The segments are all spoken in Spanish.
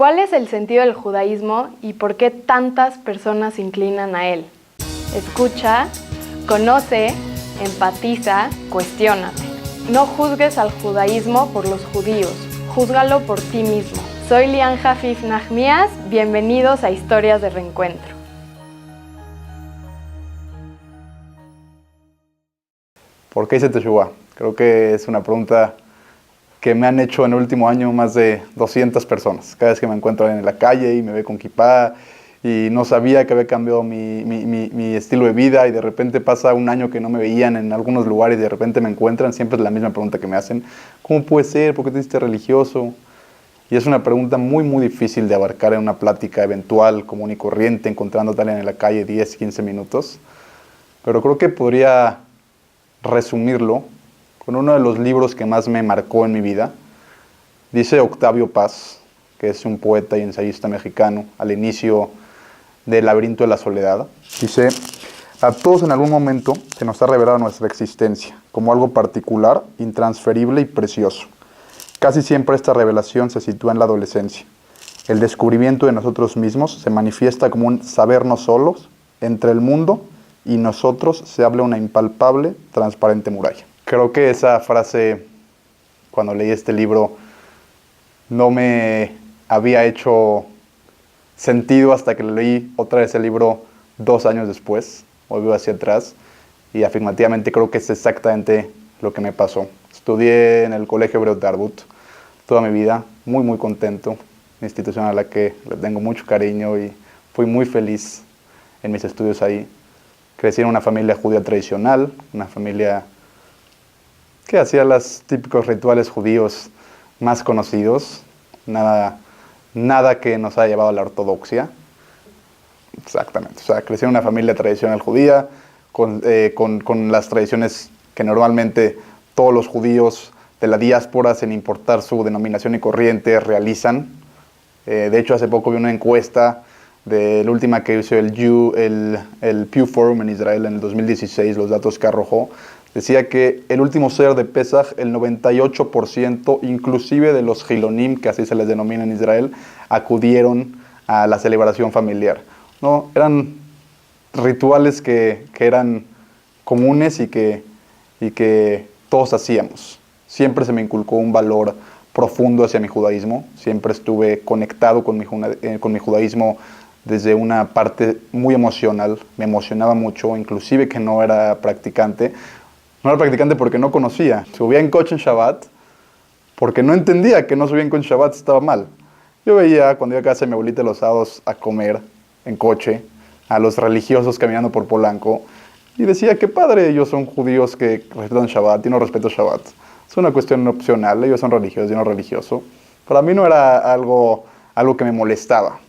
¿Cuál es el sentido del judaísmo y por qué tantas personas se inclinan a él? Escucha, conoce, empatiza, cuestiónate. No juzgues al judaísmo por los judíos, júzgalo por ti mismo. Soy Lian Jafif Nahmias, bienvenidos a Historias de Reencuentro. ¿Por qué hice Teshuvá? Creo que es una pregunta que me han hecho en el último año más de 200 personas. Cada vez que me encuentro en la calle y me ve con kipá y no sabía que había cambiado mi estilo de vida y de repente pasa un año que no me veían en algunos lugares y de repente me encuentran, siempre es la misma pregunta que me hacen. ¿Cómo puede ser? ¿Por qué te hiciste religioso? Y es una pregunta muy, muy difícil de abarcar en una plática eventual, común y corriente, encontrándote en la calle 10, 15 minutos. Pero creo que podría resumirlo con uno de los libros que más me marcó en mi vida. Dice Octavio Paz, que es un poeta y ensayista mexicano, al inicio del Laberinto de la Soledad. Dice: a todos en algún momento se nos ha revelado nuestra existencia como algo particular, intransferible y precioso. Casi siempre esta revelación se sitúa en la adolescencia. El descubrimiento de nosotros mismos se manifiesta como un sabernos solos. Entre el mundo y nosotros se habla una impalpable, transparente muralla. Creo que esa frase, cuando leí este libro, no me había hecho sentido hasta que leí otra vez el libro 2 años después. Volví hacia atrás y afirmativamente creo que es exactamente lo que me pasó. Estudié en el Colegio Hebreo Dartmouth toda mi vida, muy muy contento, una institución a la que le tengo mucho cariño y fui muy feliz en mis estudios ahí. Crecí en una familia judía tradicional, una familia que hacía los típicos rituales judíos más conocidos, nada que nos haya llevado a la ortodoxia. Exactamente, o sea, crecí en una familia tradicional judía, con las tradiciones que normalmente todos los judíos de la diáspora, sin importar su denominación y corriente, realizan. De hecho, hace poco vi una encuesta de la última que hizo el Pew Forum en Israel en el 2016, los datos que arrojó, decía que el último Seder de Pesach, el 98%, inclusive de los Hilonim, que así se les denomina en Israel, acudieron a la celebración familiar. No, eran rituales que eran comunes y que todos hacíamos. Siempre se me inculcó un valor profundo hacia mi judaísmo, siempre estuve conectado con mi judaísmo desde una parte muy emocional, me emocionaba mucho, inclusive que no era practicante. No era practicante porque no conocía. Subía en coche en Shabbat porque no entendía que no subir en coche en Shabbat estaba mal. Yo veía cuando iba a casa de mi abuelita los sábados a comer en coche a los religiosos caminando por Polanco y decía: qué padre, ellos son judíos que respetan Shabbat y no respeto Shabbat. Es una cuestión opcional, ellos son religiosos, yo no religioso. Para mí no era algo que me molestaba,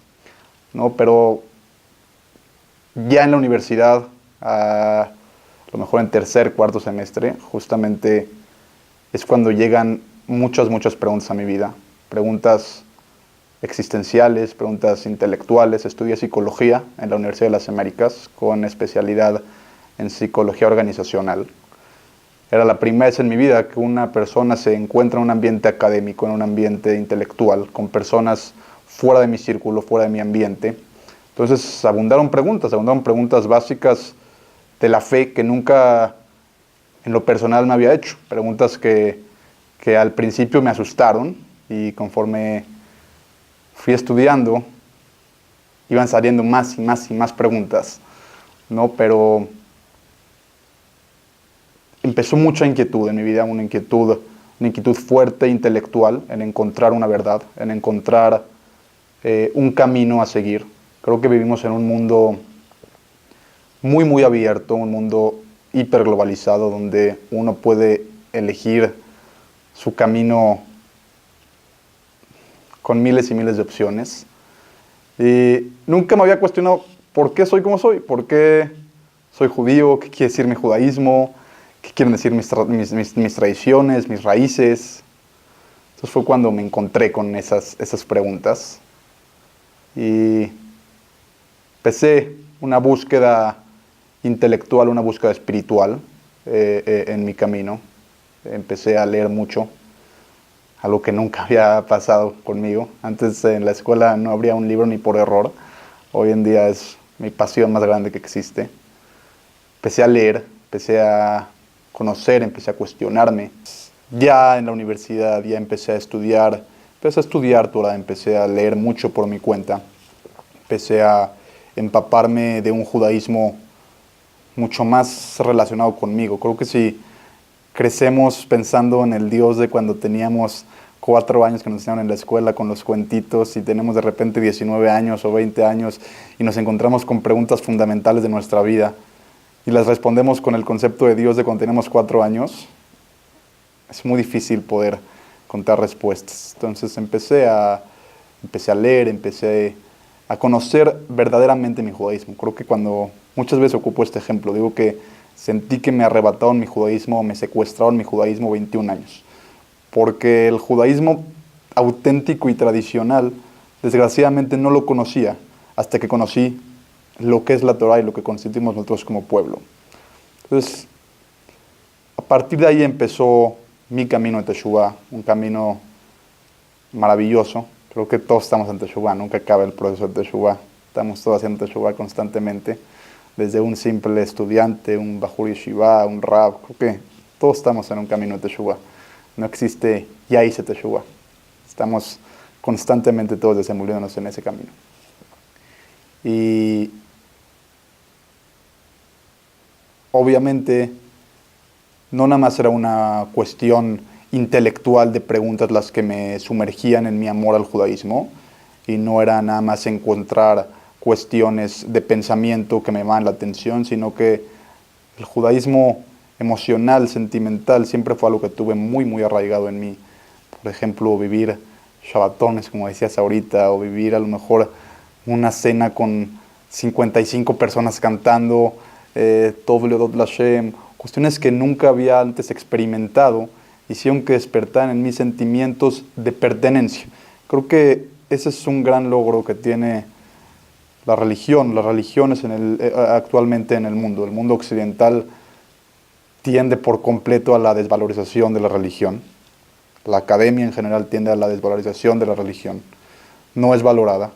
¿no? Pero ya en la universidad, a lo mejor en tercer, cuarto semestre, justamente es cuando llegan muchas preguntas a mi vida. Preguntas existenciales, preguntas intelectuales. Estudié psicología en la Universidad de las Américas con especialidad en psicología organizacional. Era la primera vez en mi vida que una persona se encuentra en un ambiente académico, en un ambiente intelectual, con personas fuera de mi círculo, fuera de mi ambiente. Entonces abundaron preguntas básicas de la fe que nunca en lo personal me había hecho. Preguntas que al principio me asustaron y conforme fui estudiando iban saliendo más y más preguntas, ¿no? Pero empezó mucha inquietud en mi vida, una inquietud fuerte intelectual en encontrar una verdad, en encontrar un camino a seguir. Creo que vivimos en un mundo muy abierto, un mundo hiperglobalizado donde uno puede elegir su camino con miles y miles de opciones. Y nunca me había cuestionado por qué soy como soy, por qué soy judío, qué quiere decir mi judaísmo, qué quieren decir mis tradiciones, mis raíces. Entonces fue cuando me encontré con esas preguntas y empecé una búsqueda intelectual, una búsqueda espiritual en mi camino. Empecé a leer mucho, algo que nunca había pasado conmigo. Antes en la escuela no abría un libro ni por error. Hoy en día es mi pasión más grande que existe. Empecé a leer, empecé a conocer, empecé a cuestionarme. Ya en la universidad ya empecé a estudiar Torah, empecé a leer mucho por mi cuenta. Empecé a empaparme de un judaísmo mucho más relacionado conmigo. Creo que si crecemos pensando en el Dios de cuando teníamos 4 años que nos enseñaron en la escuela con los cuentitos y tenemos de repente 19 años o 20 años y nos encontramos con preguntas fundamentales de nuestra vida y las respondemos con el concepto de Dios de cuando teníamos 4 años, es muy difícil poder contar respuestas. Entonces empecé a leer, empecé a conocer verdaderamente mi judaísmo. Creo que cuando muchas veces ocupo este ejemplo, digo que sentí que me arrebataron mi judaísmo, me secuestraron mi judaísmo 21 años. Porque el judaísmo auténtico y tradicional, desgraciadamente no lo conocía hasta que conocí lo que es la Torah y lo que constituimos nosotros como pueblo. Entonces, a partir de ahí empezó mi camino de Teshuvah, un camino maravilloso. Creo que todos estamos en Teshuvah, nunca acaba el proceso de Teshuvah. Estamos todos haciendo Teshuvah constantemente. Desde un simple estudiante, un Bajur Yeshiva, un Rab, creo que todos estamos en un camino de Teshuvah. No existe ya hice Teshuvah. Estamos constantemente todos desenvolviéndonos en ese camino. Y obviamente no nada más era una cuestión intelectual de preguntas las que me sumergían en mi amor al judaísmo, y no era nada más encontrar cuestiones de pensamiento que me llamaban la atención, sino que el judaísmo emocional, sentimental, siempre fue algo que tuve muy, muy arraigado en mí. Por ejemplo, vivir shabbatones, como decías ahorita, o vivir a lo mejor una cena con 55 personas cantando, Tov Leodot Lashem, cuestiones que nunca había antes experimentado, hicieron que despertaran en mis sentimientos de pertenencia. Creo que ese es un gran logro que tiene las religiones actualmente en el mundo. El mundo occidental tiende por completo a la desvalorización de la religión. La academia en general tiende a la desvalorización de la religión. No es valorada.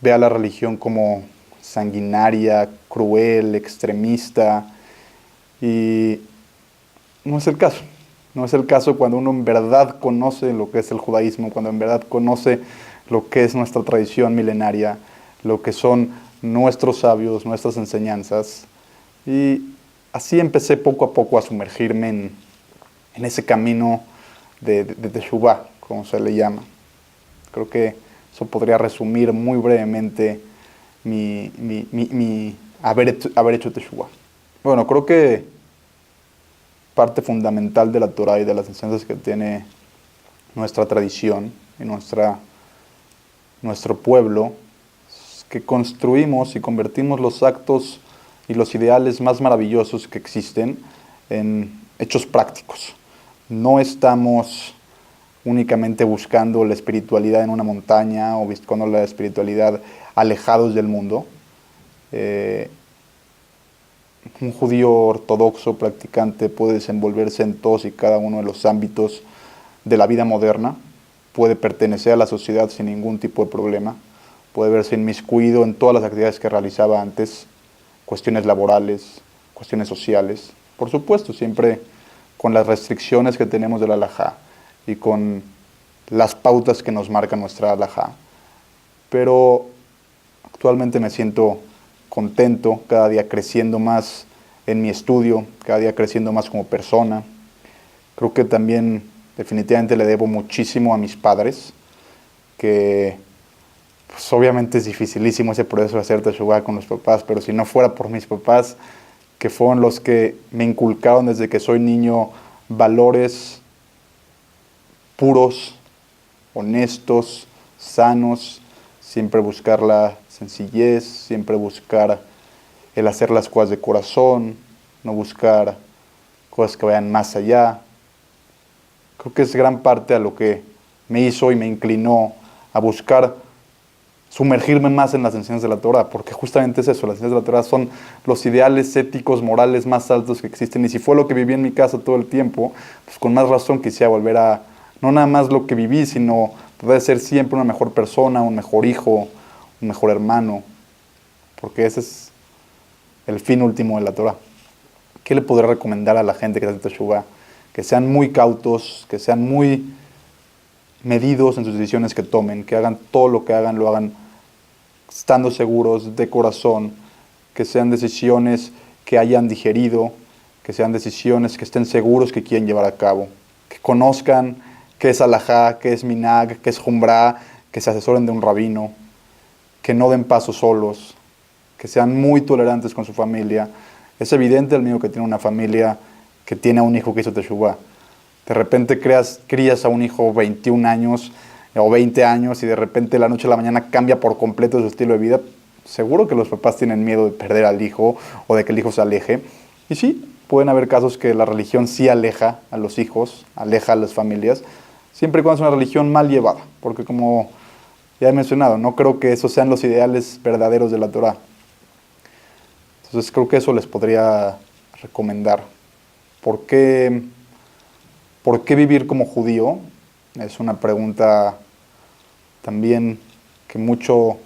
Ve a la religión como sanguinaria, cruel, extremista, y no es el caso. No es el caso cuando uno en verdad conoce lo que es el judaísmo, cuando en verdad conoce lo que es nuestra tradición milenaria, lo que son nuestros sabios, nuestras enseñanzas. Y así empecé poco a poco a sumergirme en ese camino de Teshuvah, como se le llama. Creo que eso podría resumir muy brevemente mi haber hecho Teshuvah. Bueno, creo que parte fundamental de la Torah y de las enseñanzas que tiene nuestra tradición y nuestro pueblo es que construimos y convertimos los actos y los ideales más maravillosos que existen en hechos prácticos. No estamos únicamente buscando la espiritualidad en una montaña o buscando la espiritualidad alejados del mundo. Un judío ortodoxo practicante puede desenvolverse en todos y cada uno de los ámbitos de la vida moderna, puede pertenecer a la sociedad sin ningún tipo de problema, puede verse inmiscuido en todas las actividades que realizaba antes, cuestiones laborales, cuestiones sociales, por supuesto, siempre con las restricciones que tenemos de la halajá y con las pautas que nos marca nuestra halajá. Pero actualmente me siento contento, cada día creciendo más en mi estudio, cada día creciendo más como persona. Creo que también definitivamente le debo muchísimo a mis padres, que pues, obviamente es dificilísimo ese proceso de hacer teshuvah con los papás, pero si no fuera por mis papás, que fueron los que me inculcaron desde que soy niño valores puros, honestos, sanos, siempre buscar la sencillez, siempre buscar el hacer las cosas de corazón, no buscar cosas que vayan más allá. Creo que es gran parte a lo que me hizo y me inclinó a buscar sumergirme más en las enseñanzas de la Torah, porque justamente es eso, las enseñanzas de la Torah son los ideales éticos, morales más altos que existen, y si fue lo que viví en mi casa todo el tiempo, pues con más razón quisiera volver a, no nada más lo que viví, sino poder ser siempre una mejor persona, un mejor hijo, un mejor hermano, porque ese es el fin último de la Torah. ¿Qué le podría recomendar a la gente que hace Teshuvah? Que sean muy cautos, que sean muy medidos en sus decisiones que tomen, que hagan todo lo que hagan, lo hagan estando seguros de corazón, que sean decisiones que hayan digerido, que sean decisiones que estén seguros que quieren llevar a cabo, que conozcan qué es alajá, qué es minag, qué es jumbrá, que se asesoren de un rabino, que no den pasos solos, que sean muy tolerantes con su familia. Es evidente el mío que tiene una familia que tiene a un hijo que hizo Teshuvah. De repente crías a un hijo 21 años o 20 años y de repente de la noche a la mañana cambia por completo su estilo de vida. Seguro que los papás tienen miedo de perder al hijo o de que el hijo se aleje. Y sí, pueden haber casos que la religión sí aleja a los hijos, aleja a las familias, siempre y cuando es una religión mal llevada. Porque como ya he mencionado, no creo que esos sean los ideales verdaderos de la Torah. Entonces creo que eso les podría recomendar. ¿Por qué vivir como judío? Es una pregunta también que mucho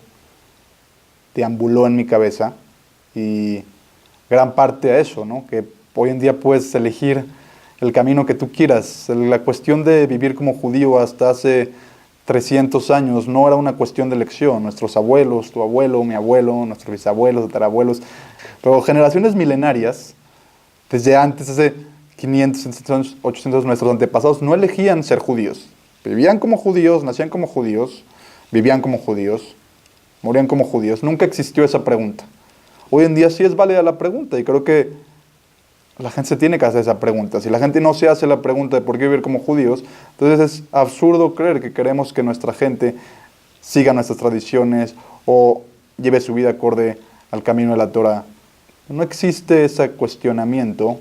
deambuló en mi cabeza y gran parte a eso, ¿no? Que hoy en día puedes elegir el camino que tú quieras. La cuestión de vivir como judío hasta hace 300 años no era una cuestión de elección. Nuestros abuelos, tu abuelo, mi abuelo, nuestros bisabuelos, tatarabuelos, pero generaciones milenarias, desde antes, hace 500, 700, 800, nuestros antepasados no elegían ser judíos. Vivían como judíos, nacían como judíos, vivían como judíos, morían como judíos. Nunca existió esa pregunta. Hoy en día sí es válida la pregunta y creo que la gente se tiene que hacer esa pregunta. Si la gente no se hace la pregunta de por qué vivir como judíos, entonces es absurdo creer que queremos que nuestra gente siga nuestras tradiciones o lleve su vida acorde al camino de la Torah. No existe ese cuestionamiento.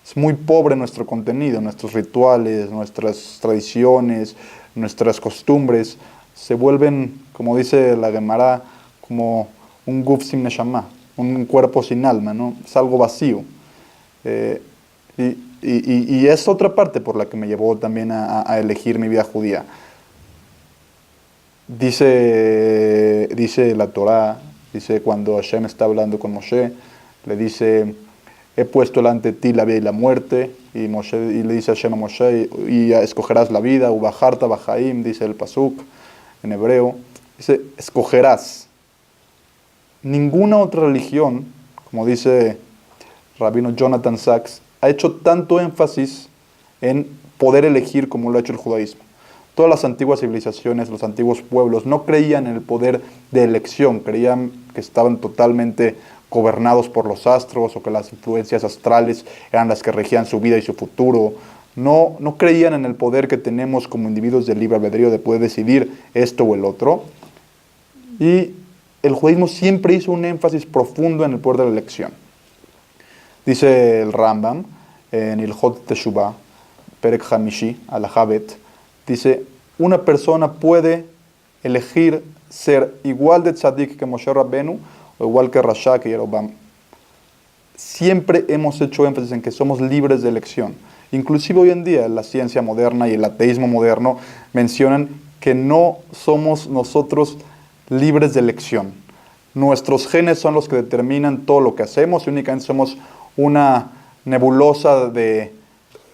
Es muy pobre nuestro contenido, nuestros rituales, nuestras tradiciones, nuestras costumbres. Se vuelven, como dice la Gemara, como un guf sin neshama, un cuerpo sin alma, ¿no? Es algo vacío. Y es otra parte por la que me llevó también a elegir mi vida judía. Dice la Torá, dice cuando Hashem está hablando con Moshe, le dice: he puesto delante de ti la vida y la muerte, y le dice Hashem a Moshe, y escogerás la vida, ubajarta bajaim, dice el pasuk en hebreo, dice, escogerás. Ninguna otra religión, como dice Rabino Jonathan Sachs, ha hecho tanto énfasis en poder elegir como lo ha hecho el judaísmo. Todas las antiguas civilizaciones, los antiguos pueblos, no creían en el poder de elección, creían que estaban totalmente gobernados por los astros o que las influencias astrales eran las que regían su vida y su futuro. No creían en el poder que tenemos como individuos de libre albedrío de poder decidir esto o el otro. Y el judaísmo siempre hizo un énfasis profundo en el poder de la elección. Dice el Rambam en Ilhot Teshuvah, Perek Hamishi, Alajabet, dice, una persona puede elegir ser igual de tzadik que Moshe Rabbenu o igual que Rasha, que Yerobam. Siempre hemos hecho énfasis en que somos libres de elección. Inclusive hoy en día la ciencia moderna y el ateísmo moderno mencionan que no somos nosotros libres de elección. Nuestros genes son los que determinan todo lo que hacemos y únicamente somos una nebulosa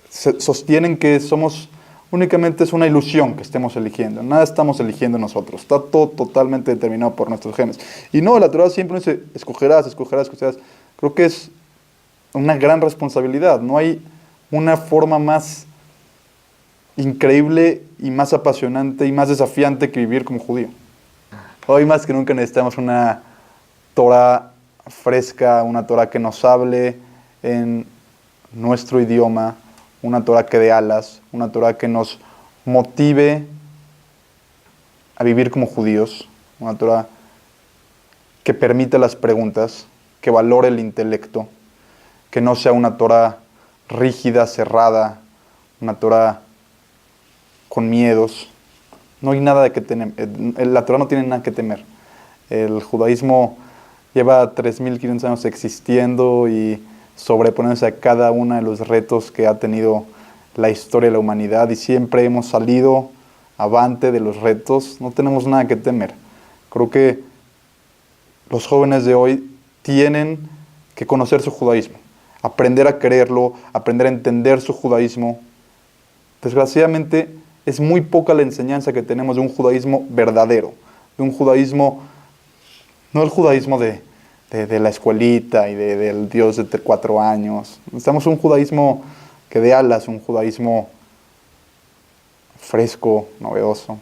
sostienen que somos, únicamente es una ilusión que estemos eligiendo. Nada estamos eligiendo nosotros. Está todo totalmente determinado por nuestros genes. Y no, la Torah siempre dice, escogerás. Creo que es una gran responsabilidad. No hay una forma más increíble y más apasionante y más desafiante que vivir como judío. Hoy más que nunca necesitamos una Torah fresca, una Torah que nos hable en nuestro idioma, una Torah que dé alas, una Torah que nos motive a vivir como judíos, una Torah que permita las preguntas, que valore el intelecto, que no sea una Torah rígida, cerrada, una Torah con miedos, no hay nada de que temer. La Torá no tiene nada que temer. El judaísmo lleva 3.500 años existiendo y sobreponiéndose a cada uno de los retos que ha tenido la historia de la humanidad, y siempre hemos salido avante de los retos. No tenemos nada que temer. Creo que los jóvenes de hoy tienen que conocer su judaísmo, aprender a quererlo, aprender a entender su judaísmo. Desgraciadamente, es muy poca la enseñanza que tenemos de un judaísmo verdadero, de un judaísmo, no el judaísmo de la escuelita y del Dios de 4 años. Necesitamos un judaísmo que dé alas, un judaísmo fresco, novedoso.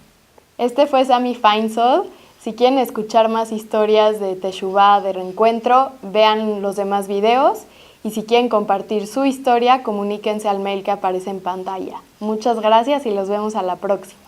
Este fue Sammy Feinsold. Si quieren escuchar más historias de Teshuvá, de reencuentro, vean los demás videos. Y si quieren compartir su historia, comuníquense al mail que aparece en pantalla. Muchas gracias y los vemos a la próxima.